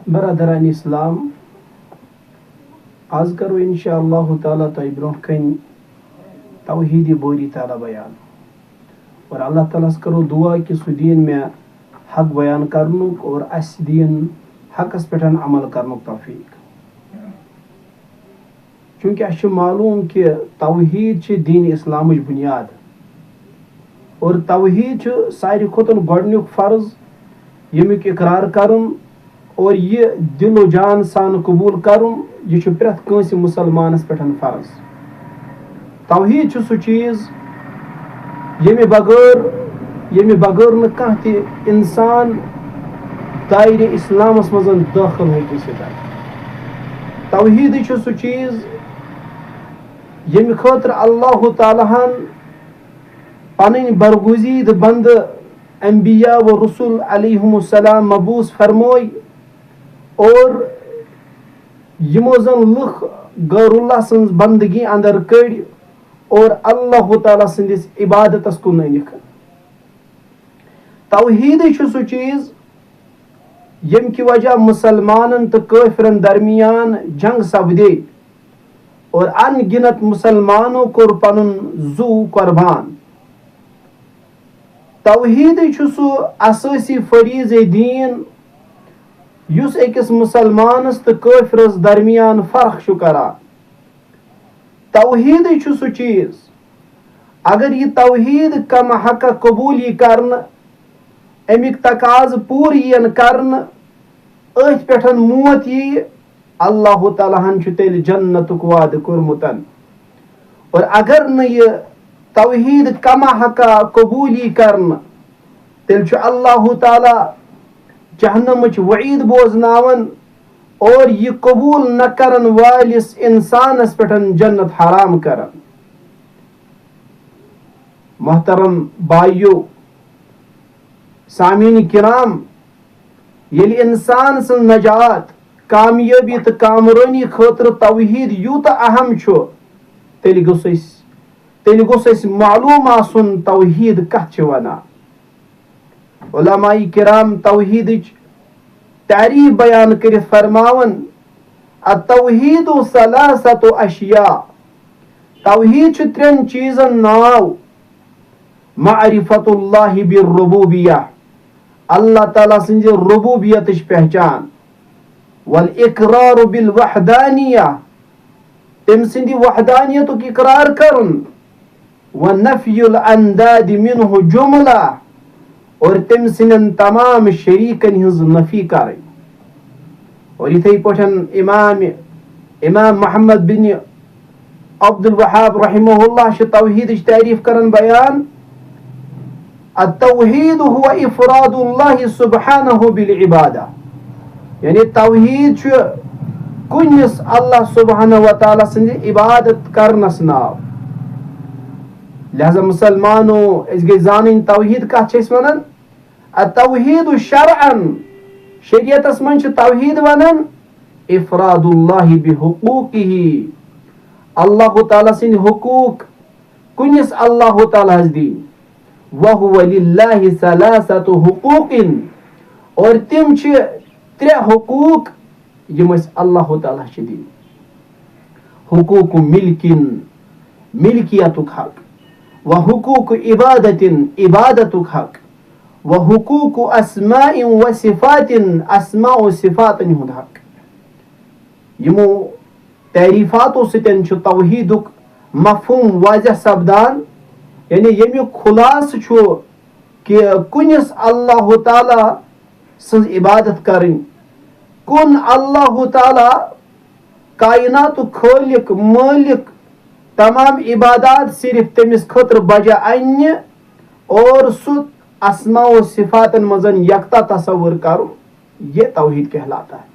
बरदरान इस्लाम आज करो इंशाअल्लाह ताला तय ब्रोह कन तौहीद बोरी ताला बयान और अल्लाह ताला करो दुआ कि सु दीन में हक बयान करनुक और अस दीन हकस पे अमल करनुक तौफीक। चूंकि अस मालूम कि तौहीद दीन इस्लाम बुनियाद और तौहीद सारी खुतन गोडनुक फर्ज यमुक इकरार करुन और यह दिलो जान सान कबूल करुन यह प्रेत कंस मुसलमानस पे फर्ज। तौहीद सु चीज यमे बगैर न कह ति इंसान दायरे इस्लामस मज दाखिल हेकि। तौहीद सु चीज यमे खतर अल्लाह तालाहन पन बरगुजीद बंद अंबिया व रसूल अलैहिमुस्सलाम मबूस फरमोय और यमो जन लुख गैरुल्लाह सन्ज बंदगी अंदर कड़ और अल्लाह ताला सन्दिस इबादतस कुन अनिक। तौहीद सु चीज यम की वजह मुसलमानन तो काफिरन दरमियान जंग सपदे और अनगिनत मुसलमानों को पनुन जू कुर्बान। तौहीद सु असासी फरीज दीन युस अकिस मुसलमानस तो काफिरस दरमियान फर्क करा। तौहीद सु चीज अगर यह तौहीद कम हक कबूल करन अमिक तकाज पूर यन करन अथ पे मौत यी अल्लाह तालाहन तेल जन्नतुक वाद कोरमुतन। और अगर न यह तौहीद कम हक कबूल करन तेल अल्लाह ताला जहन्नमच वईद बोजनावन और यह कबूल न करन वालिस इंसानस पे जन्नत हराम करन। मोहतरम बाइयो सामीन किराम येल इंसान सन नजात कामयाबी तो कामरानी खतर तौहीद यूत अहम तेल गोस मालूम आसुन तौहीद कथ वना। उलमाए किराम तौहीद तारीफ बयान कर फरमावन अतौहीदु सलासतु अशिया। तौहीद त्रेन चीजन नाव मारिफतुल्लाहि बिर्रुबूबिया अल्लाह ताला सिंज रुबूबियत पहचान वल इकरार बिल वहदानिया तम सिंदी वहदानियतुक इकरार करन व नफयुल अंदाद मिनहु जुमला और तम सिंदन तमाम शरीकन हिज नफी कर। और इथे पठन इमाम मोहम्मद बिन अब्दुल वहाब रहमहुल्लाह तौहीद तारीफ करन बयान अतौहीद हुवा इफरादुल्लाह सुब्हानहु बिल इबादा यानी तौहीद कुनिस अल्लाह सुब्हानहु व तआला सिंद इबादत करनस नाव। लिहाजा मुसलमानो इस गई जानिन तौहीद का वनन अतौहीद शरअन शरीयतस मन तौहीद वनन इफरादुल्लाह बिहुकूकिही अल्लाह ताला सिंद हुकूक कुनिस अल्लाह ताला दीन वहुवा लिल्लाहि सलासतु हुकूकिन और तिम त्रे हुकूक यम अल्लाह ताला दीन। हुकूक मिल्किन मिल्कियतुक हक व हुकूक इबादतिन इबादतुक हक व हुकूक अस्माइन व सिफातिन अस्मा व सिफातिन हुद हक। यमो तारीफातों सतन तौहीदुक मफहूम वाज़ह सपदान यानी यमुक खुलास कि कुनिस अल्लाह ताला सज इबादत करें कुन अल्लाह ताला कायनातु खालिक मालिक तमाम इबादत सिर्फ तमिस खतर बजा अन्य और सु अस्मा व सिफातन मजन यकता तस्वुर करो ये तौहीद कहलाता है।